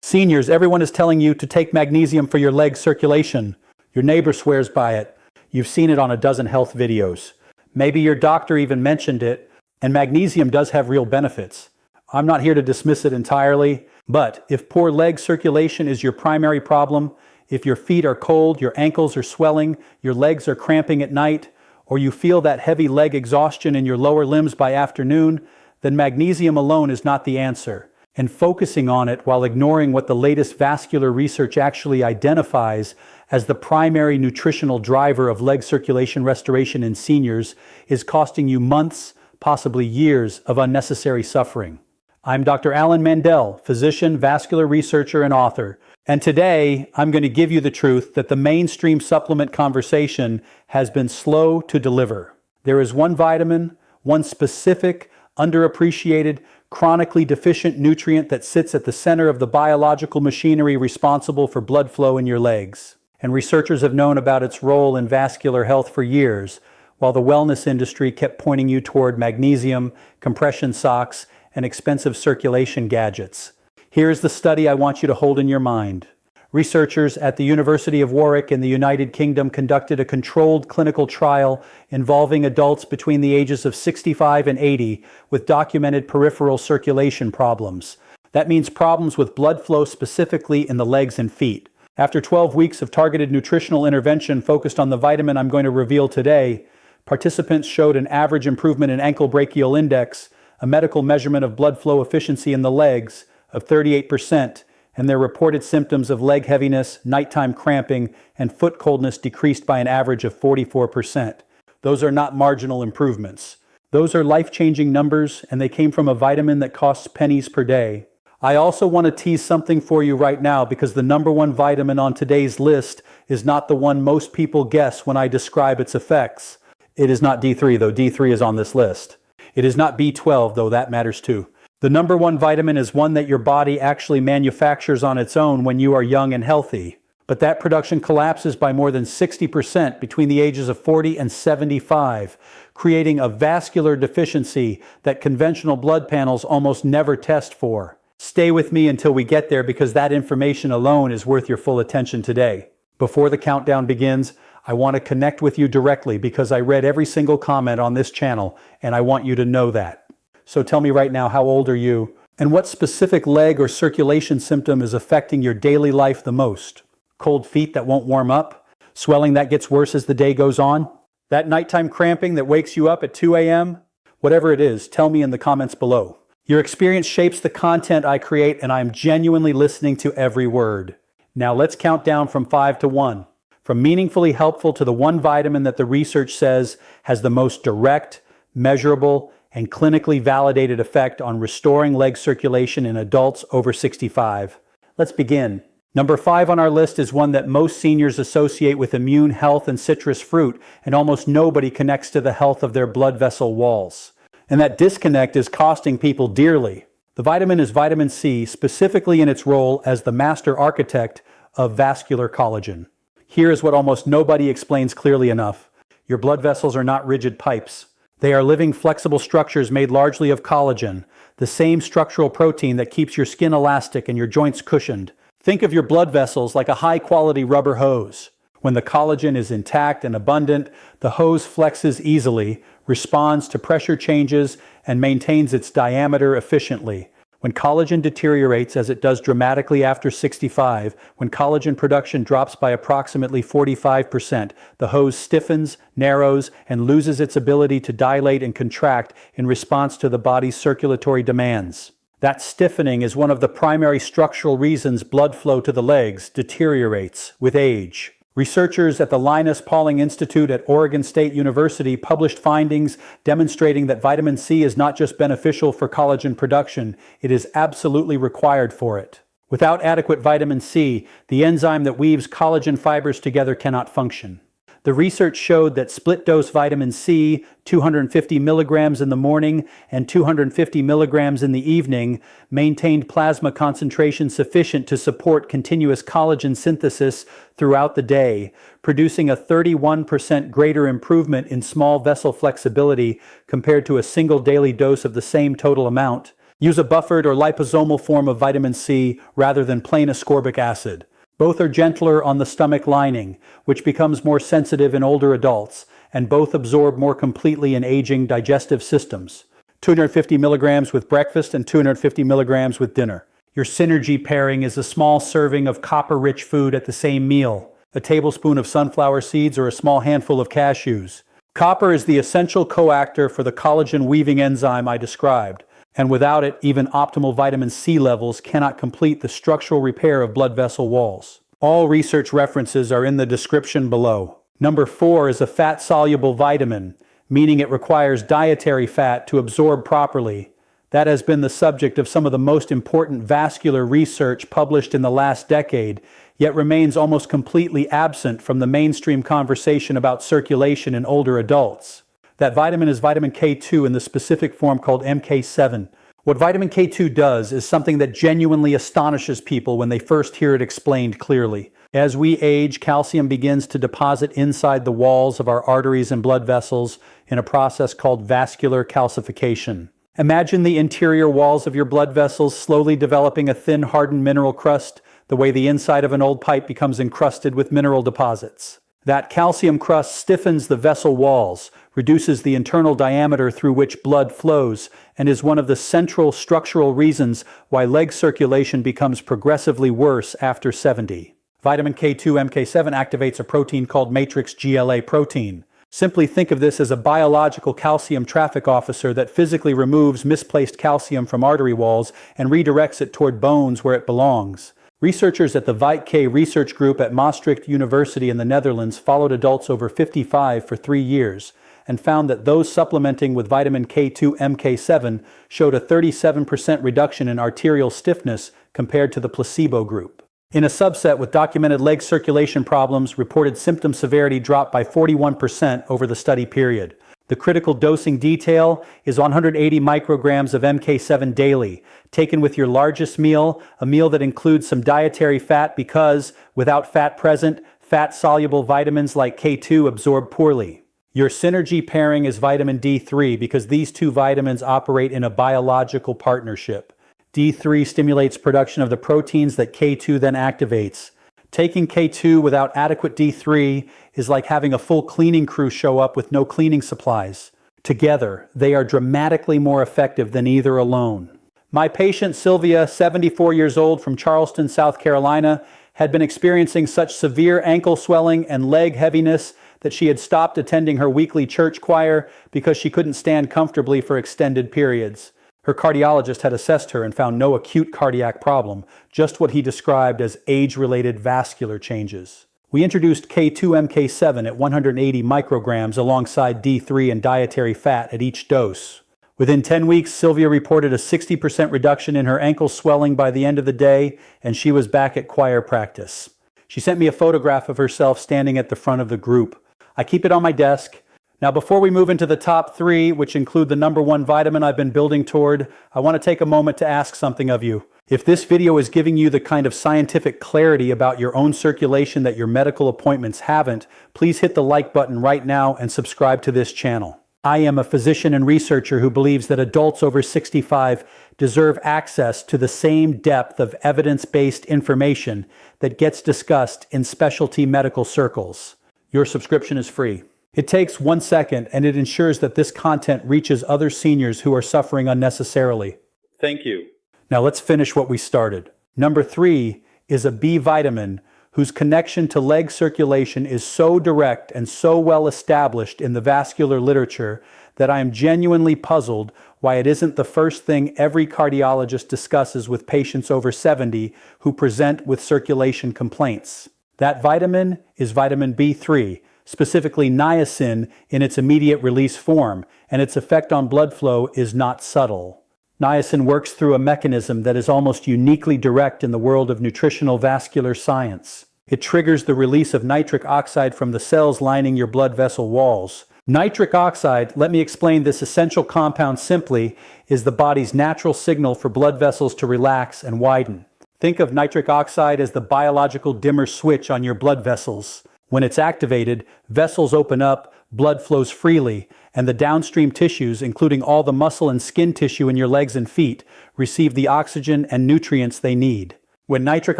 Seniors, everyone is telling you to take magnesium for your leg circulation. Your neighbor swears by it. You've seen it on a dozen health videos. Maybe your doctor even mentioned it, and magnesium does have real benefits. I'm not here to dismiss it entirely, but if poor leg circulation is your primary problem, if your feet are cold, your ankles are swelling, your legs are cramping at night, or you feel that heavy leg exhaustion in your lower limbs by afternoon, then magnesium alone is not the answer. And focusing on it while ignoring what the latest vascular research actually identifies as the primary nutritional driver of leg circulation restoration in seniors is costing you months, possibly years, of unnecessary suffering. I'm Dr. Alan Mandell, physician, vascular researcher, and author. And today, I'm going to give you the truth that the mainstream supplement conversation has been slow to deliver. There is one vitamin, one specific, underappreciated, chronically deficient nutrient that sits at the center of the biological machinery responsible for blood flow in your legs. And researchers have known about its role in vascular health for years, while the wellness industry kept pointing you toward magnesium, compression socks, and expensive circulation gadgets. Here's the study I want you to hold in your mind. Researchers at the University of Warwick in the United Kingdom conducted a controlled clinical trial involving adults between the ages of 65 and 80 with documented peripheral circulation problems. That means problems with blood flow specifically in the legs and feet. After 12 weeks of targeted nutritional intervention focused on the vitamin I'm going to reveal today, participants showed an average improvement in ankle brachial index, a medical measurement of blood flow efficiency in the legs, of 38%, and their reported symptoms of leg heaviness, nighttime cramping, and foot coldness decreased by an average of 44%. Those are not marginal improvements. Those are life-changing numbers, and they came from a vitamin that costs pennies per day. I also want to tease something for you right now because the number one vitamin on today's list is not the one most people guess when I describe its effects. It is not D3, though D3 is on this list. It is not B12, though that matters too. The number one vitamin is one that your body actually manufactures on its own when you are young and healthy. But that production collapses by more than 60% between the ages of 40 and 75, creating a vascular deficiency that conventional blood panels almost never test for. Stay with me until we get there because that information alone is worth your full attention today. Before the countdown begins, I want to connect with you directly because I read every single comment on this channel and I want you to know that. So tell me right now, how old are you? And what specific leg or circulation symptom is affecting your daily life the most? Cold feet that won't warm up? Swelling that gets worse as the day goes on? That nighttime cramping that wakes you up at 2 a.m.? Whatever it is, tell me in the comments below. Your experience shapes the content I create and I'm genuinely listening to every word. Now let's count down from 5 to 1. From meaningfully helpful to the one vitamin that the research says has the most direct, measurable, and clinically validated effect on restoring leg circulation in adults over 65. Let's begin. Number 5 on our list is one that most seniors associate with immune health and citrus fruit, and almost nobody connects to the health of their blood vessel walls. And that disconnect is costing people dearly. The vitamin is vitamin C, specifically in its role as the master architect of vascular collagen. Here is what almost nobody explains clearly enough. Your blood vessels are not rigid pipes. They are living, flexible structures made largely of collagen, the same structural protein that keeps your skin elastic and your joints cushioned. Think of your blood vessels like a high-quality rubber hose. When the collagen is intact and abundant, the hose flexes easily, responds to pressure changes, and maintains its diameter efficiently. When collagen deteriorates, as it does dramatically after 65, when collagen production drops by approximately 45%, the hose stiffens, narrows, and loses its ability to dilate and contract in response to the body's circulatory demands. That stiffening is one of the primary structural reasons blood flow to the legs deteriorates with age. Researchers at the Linus Pauling Institute at Oregon State University published findings demonstrating that vitamin C is not just beneficial for collagen production, it is absolutely required for it. Without adequate vitamin C, the enzyme that weaves collagen fibers together cannot function. The research showed that split-dose vitamin C, 250 milligrams in the morning and 250 milligrams in the evening, maintained plasma concentration sufficient to support continuous collagen synthesis throughout the day, producing a 31% greater improvement in small vessel flexibility compared to a single daily dose of the same total amount. Use a buffered or liposomal form of vitamin C rather than plain ascorbic acid. Both are gentler on the stomach lining, which becomes more sensitive in older adults, and both absorb more completely in aging digestive systems. 250 milligrams with breakfast and 250 milligrams with dinner. Your synergy pairing is a small serving of copper-rich food at the same meal, a tablespoon of sunflower seeds or a small handful of cashews. Copper is the essential coactor for the collagen weaving enzyme I described, and without it, even optimal vitamin C levels cannot complete the structural repair of blood vessel walls. All research references are in the description below. Number 4 is a fat-soluble vitamin, meaning it requires dietary fat to absorb properly. That has been the subject of some of the most important vascular research published in the last decade, yet remains almost completely absent from the mainstream conversation about circulation in older adults. That vitamin is vitamin K2 in the specific form called MK7. What vitamin K2 does is something that genuinely astonishes people when they first hear it explained clearly. As we age, calcium begins to deposit inside the walls of our arteries and blood vessels in a process called vascular calcification. Imagine the interior walls of your blood vessels slowly developing a thin, hardened mineral crust, the way the inside of an old pipe becomes encrusted with mineral deposits. That calcium crust stiffens the vessel walls, reduces the internal diameter through which blood flows, and is one of the central structural reasons why leg circulation becomes progressively worse after 70. Vitamin K2 MK7 activates a protein called matrix GLA protein. Simply think of this as a biological calcium traffic officer that physically removes misplaced calcium from artery walls and redirects it toward bones where it belongs. Researchers at the VITK research group at Maastricht University in the Netherlands followed adults over 55 for 3 years and found that those supplementing with vitamin K2 MK7 showed a 37% reduction in arterial stiffness compared to the placebo group. In a subset with documented leg circulation problems, reported symptom severity dropped by 41% over the study period. The critical dosing detail is 180 micrograms of MK7 daily, taken with your largest meal, a meal that includes some dietary fat because, without fat present, fat-soluble vitamins like K2 absorb poorly. Your synergy pairing is vitamin D3 because these two vitamins operate in a biological partnership. D3 stimulates production of the proteins that K2 then activates. Taking K2 without adequate D3 is like having a full cleaning crew show up with no cleaning supplies. Together, they are dramatically more effective than either alone. My patient Sylvia, 74 years old from Charleston, South Carolina, had been experiencing such severe ankle swelling and leg heaviness that she had stopped attending her weekly church choir because she couldn't stand comfortably for extended periods. Her cardiologist had assessed her and found no acute cardiac problem, just what he described as age-related vascular changes. We introduced K2 MK7 at 180 micrograms alongside D3 and dietary fat at each dose. Within 10 weeks, Sylvia reported a 60% reduction in her ankle swelling by the end of the day, and she was back at choir practice. She sent me a photograph of herself standing at the front of the group. I keep it on my desk. Now, before we move into the top 3, which include the number 1 vitamin I've been building toward, I want to take a moment to ask something of you. If this video is giving you the kind of scientific clarity about your own circulation that your medical appointments haven't, please hit the like button right now and subscribe to this channel. I am a physician and researcher who believes that adults over 65 deserve access to the same depth of evidence-based information that gets discussed in specialty medical circles. Your subscription is free. It takes 1 second, and it ensures that this content reaches other seniors who are suffering unnecessarily. Thank you. Now let's finish what we started. Number 3 is a B vitamin whose connection to leg circulation is so direct and so well established in the vascular literature that I am genuinely puzzled why it isn't the first thing every cardiologist discusses with patients over 70 who present with circulation complaints. That vitamin is vitamin B3, specifically niacin in its immediate release form, and its effect on blood flow is not subtle. Niacin works through a mechanism that is almost uniquely direct in the world of nutritional vascular science. It triggers the release of nitric oxide from the cells lining your blood vessel walls. Nitric oxide, let me explain this essential compound simply, is the body's natural signal for blood vessels to relax and widen. Think of nitric oxide as the biological dimmer switch on your blood vessels. When it's activated, vessels open up, blood flows freely, and the downstream tissues, including all the muscle and skin tissue in your legs and feet, receive the oxygen and nutrients they need. When nitric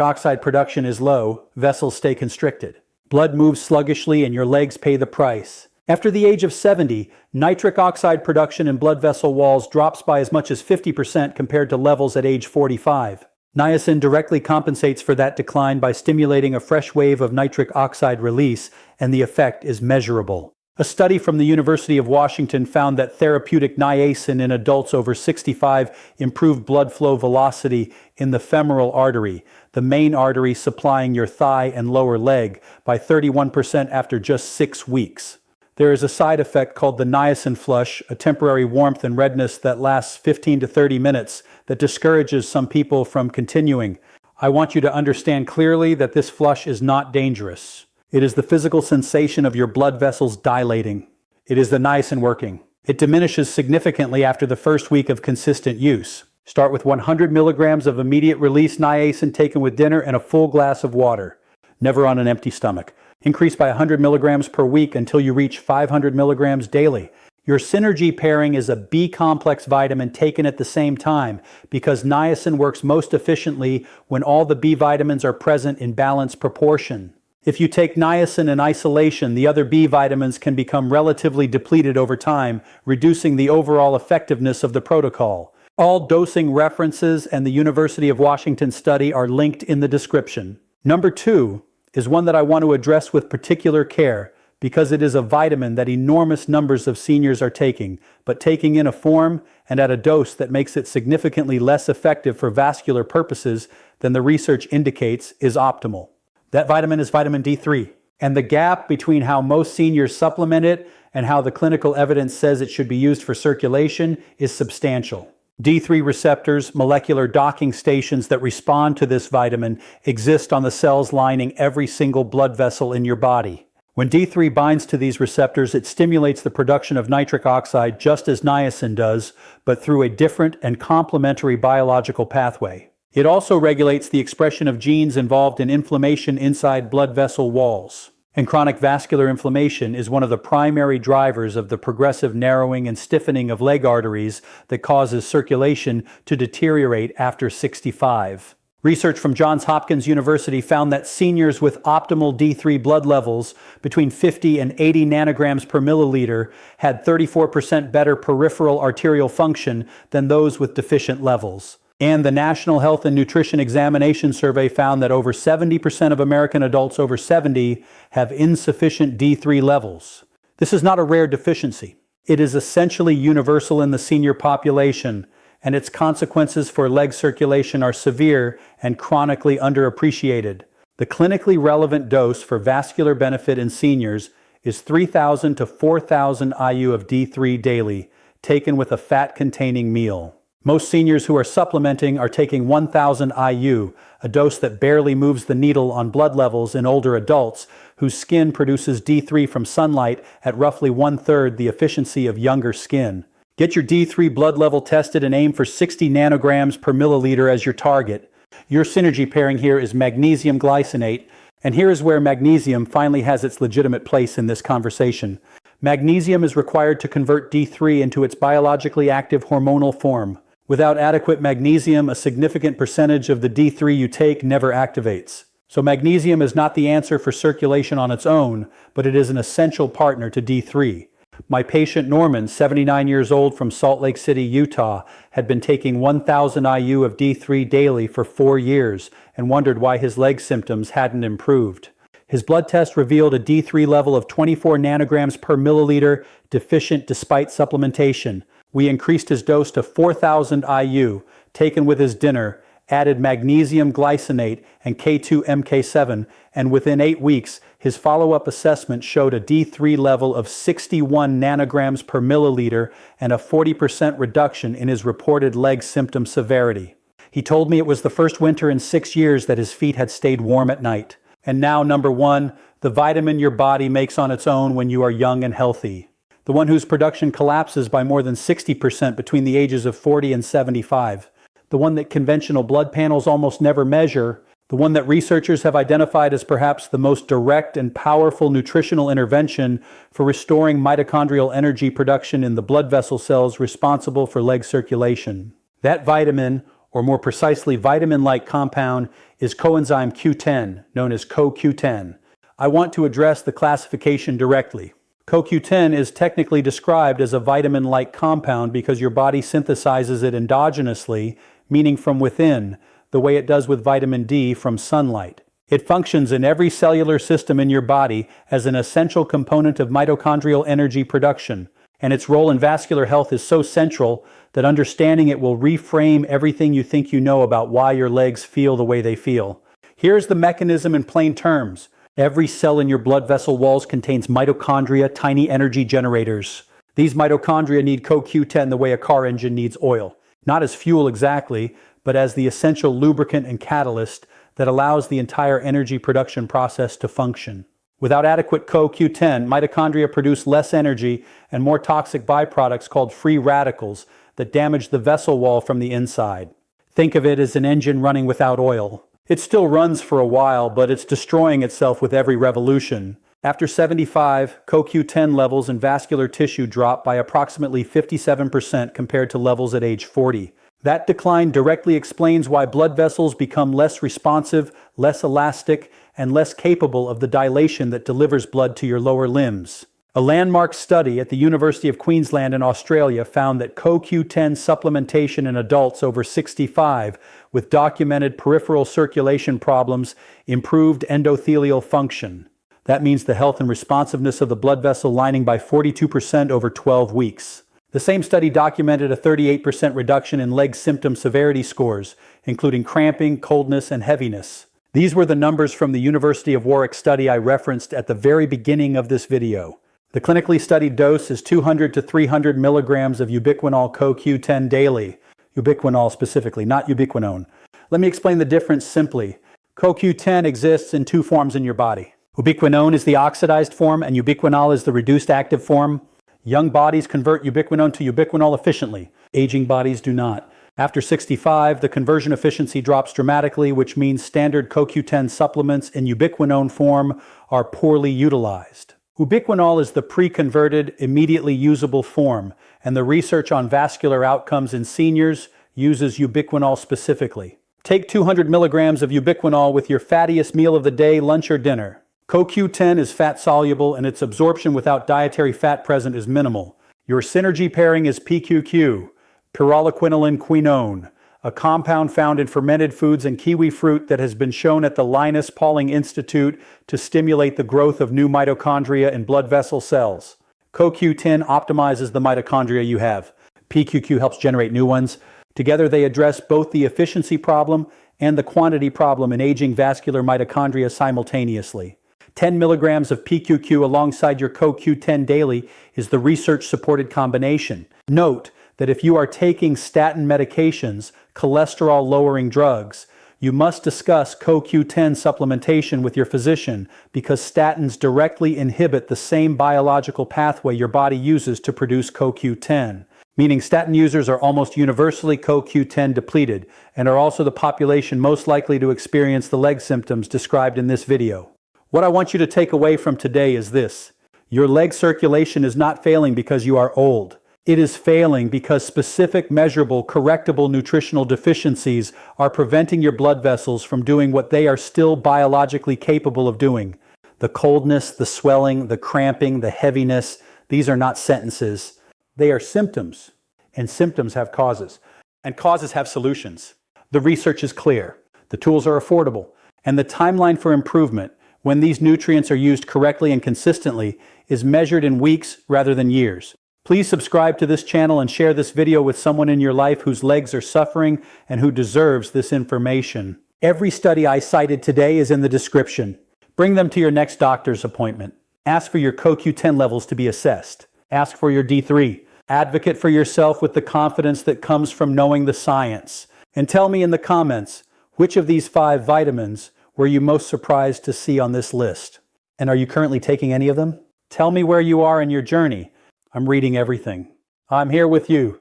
oxide production is low, vessels stay constricted. Blood moves sluggishly and your legs pay the price. After the age of 70, nitric oxide production in blood vessel walls drops by as much as 50% compared to levels at age 45. Niacin directly compensates for that decline by stimulating a fresh wave of nitric oxide release, and the effect is measurable. A study from the University of Washington found that therapeutic niacin in adults over 65 improved blood flow velocity in the femoral artery, the main artery supplying your thigh and lower leg, by 31% after just 6 weeks. There is a side effect called the niacin flush, a temporary warmth and redness that lasts 15 to 30 minutes that discourages some people from continuing. I want you to understand clearly that this flush is not dangerous. It is the physical sensation of your blood vessels dilating. It is the niacin working. It diminishes significantly after the first week of consistent use. Start with 100 milligrams of immediate release niacin taken with dinner and a full glass of water, never on an empty stomach. Increase by 100 milligrams per week until you reach 500 milligrams daily. Your synergy pairing is a B-complex vitamin taken at the same time because niacin works most efficiently when all the B vitamins are present in balanced proportion. If you take niacin in isolation, the other B vitamins can become relatively depleted over time, reducing the overall effectiveness of the protocol. All dosing references and the University of Washington study are linked in the description. Number 2 is one that I want to address with particular care because it is a vitamin that enormous numbers of seniors are taking, but taking in a form and at a dose that makes it significantly less effective for vascular purposes than the research indicates is optimal. That vitamin is vitamin D3, and the gap between how most seniors supplement it and how the clinical evidence says it should be used for circulation is substantial. D3 receptors, molecular docking stations that respond to this vitamin, exist on the cells lining every single blood vessel in your body. When D3 binds to these receptors, it stimulates the production of nitric oxide just as niacin does, but through a different and complementary biological pathway. It also regulates the expression of genes involved in inflammation inside blood vessel walls. And chronic vascular inflammation is one of the primary drivers of the progressive narrowing and stiffening of leg arteries that causes circulation to deteriorate after 65. Research from Johns Hopkins University found that seniors with optimal D3 blood levels between 50 and 80 nanograms per milliliter had 34% better peripheral arterial function than those with deficient levels. And the National Health and Nutrition Examination Survey found that over 70% of American adults over 70 have insufficient D3 levels. This is not a rare deficiency. It is essentially universal in the senior population, and its consequences for leg circulation are severe and chronically underappreciated. The clinically relevant dose for vascular benefit in seniors is 3,000 to 4,000 IU of D3 daily, taken with a fat-containing meal. Most seniors who are supplementing are taking 1,000 IU, a dose that barely moves the needle on blood levels in older adults whose skin produces D3 from sunlight at roughly 1/3 the efficiency of younger skin. Get your D3 blood level tested and aim for 60 nanograms per milliliter as your target. Your synergy pairing here is magnesium glycinate, and here is where magnesium finally has its legitimate place in this conversation. Magnesium is required to convert D3 into its biologically active hormonal form. Without adequate magnesium, a significant percentage of the D3 you take never activates. So magnesium is not the answer for circulation on its own, but it is an essential partner to D3. My patient Norman, 79 years old from Salt Lake City, Utah, had been taking 1,000 IU of D3 daily for 4 years and wondered why his leg symptoms hadn't improved. His blood test revealed a D3 level of 24 nanograms per milliliter, deficient despite supplementation. We increased his dose to 4,000 IU, taken with his dinner, added magnesium glycinate and K2 MK7, and within 8 weeks, his follow-up assessment showed a D3 level of 61 nanograms per milliliter and a 40% reduction in his reported leg symptom severity. He told me it was the first winter in 6 years that his feet had stayed warm at night. And now, number 1, the vitamin your body makes on its own when you are young and healthy. The one whose production collapses by more than 60% between the ages of 40 and 75. The one that conventional blood panels almost never measure, the one that researchers have identified as perhaps the most direct and powerful nutritional intervention for restoring mitochondrial energy production in the blood vessel cells responsible for leg circulation. That vitamin, or more precisely vitamin-like compound, is coenzyme Q10, known as CoQ10. I want to address the classification directly. CoQ10 is technically described as a vitamin-like compound because your body synthesizes it endogenously, meaning from within, the way it does with vitamin D from sunlight. It functions in every cellular system in your body as an essential component of mitochondrial energy production, and its role in vascular health is so central that understanding it will reframe everything you think you know about why your legs feel the way they feel. Here's the mechanism in plain terms. Every cell in your blood vessel walls contains mitochondria, tiny energy generators. These mitochondria need CoQ10 the way a car engine needs oil. Not as fuel exactly, but as the essential lubricant and catalyst that allows the entire energy production process to function. Without adequate CoQ10, mitochondria produce less energy and more toxic byproducts called free radicals that damage the vessel wall from the inside. Think of it as an engine running without oil. It still runs for a while, but it's destroying itself with every revolution. After 75, CoQ10 levels in vascular tissue drop by approximately 57% compared to levels at age 40. That decline directly explains why blood vessels become less responsive, less elastic, and less capable of the dilation that delivers blood to your lower limbs. A landmark study at the University of Queensland in Australia found that CoQ10 supplementation in adults over 65 with documented peripheral circulation problems improved endothelial function. That means the health and responsiveness of the blood vessel lining by 42% over 12 weeks. The same study documented a 38% reduction in leg symptom severity scores, including cramping, coldness, and heaviness. These were the numbers from the University of Warwick study I referenced at the very beginning of this video. The clinically studied dose is 200 to 300 milligrams of ubiquinol CoQ10 daily. Ubiquinol specifically, not ubiquinone. Let me explain the difference simply. CoQ10 exists in two forms in your body. Ubiquinone is the oxidized form and ubiquinol is the reduced active form. Young bodies convert ubiquinone to ubiquinol efficiently. Aging bodies do not. After 65, the conversion efficiency drops dramatically, which means standard CoQ10 supplements in ubiquinone form are poorly utilized. Ubiquinol is the pre-converted, immediately usable form, and the research on vascular outcomes in seniors uses ubiquinol specifically. Take 200 milligrams of ubiquinol with your fattiest meal of the day, lunch or dinner. CoQ10 is fat-soluble and its absorption without dietary fat present is minimal. Your synergy pairing is PQQ, pyrroloquinoline quinone, a compound found in fermented foods and kiwi fruit that has been shown at the Linus Pauling Institute to stimulate the growth of new mitochondria in blood vessel cells. CoQ10 optimizes the mitochondria you have. PQQ helps generate new ones. Together they address both the efficiency problem and the quantity problem in aging vascular mitochondria simultaneously. 10 milligrams of PQQ alongside your CoQ10 daily is the research-supported combination. Note that if you are taking statin medications, cholesterol-lowering drugs, you must discuss CoQ10 supplementation with your physician because statins directly inhibit the same biological pathway your body uses to produce CoQ10. Meaning statin users are almost universally CoQ10 depleted and are also the population most likely to experience the leg symptoms described in this video. What I want you to take away from today is this. Your leg circulation is not failing because you are old. It is failing because specific, measurable, correctable nutritional deficiencies are preventing your blood vessels from doing what they are still biologically capable of doing. The coldness, the swelling, the cramping, the heaviness, these are not sentences. They are symptoms, and symptoms have causes, and causes have solutions. The research is clear, the tools are affordable, and the timeline for improvement, when these nutrients are used correctly and consistently, is measured in weeks rather than years. Please subscribe to this channel and share this video with someone in your life whose legs are suffering and who deserves this information. Every study I cited today is in the description. Bring them to your next doctor's appointment. Ask for your CoQ10 levels to be assessed. Ask for your D3. Advocate for yourself with the confidence that comes from knowing the science. And tell me in the comments, which of these 5 vitamins were you most surprised to see on this list? And are you currently taking any of them? Tell me where you are in your journey. I'm reading everything. I'm here with you.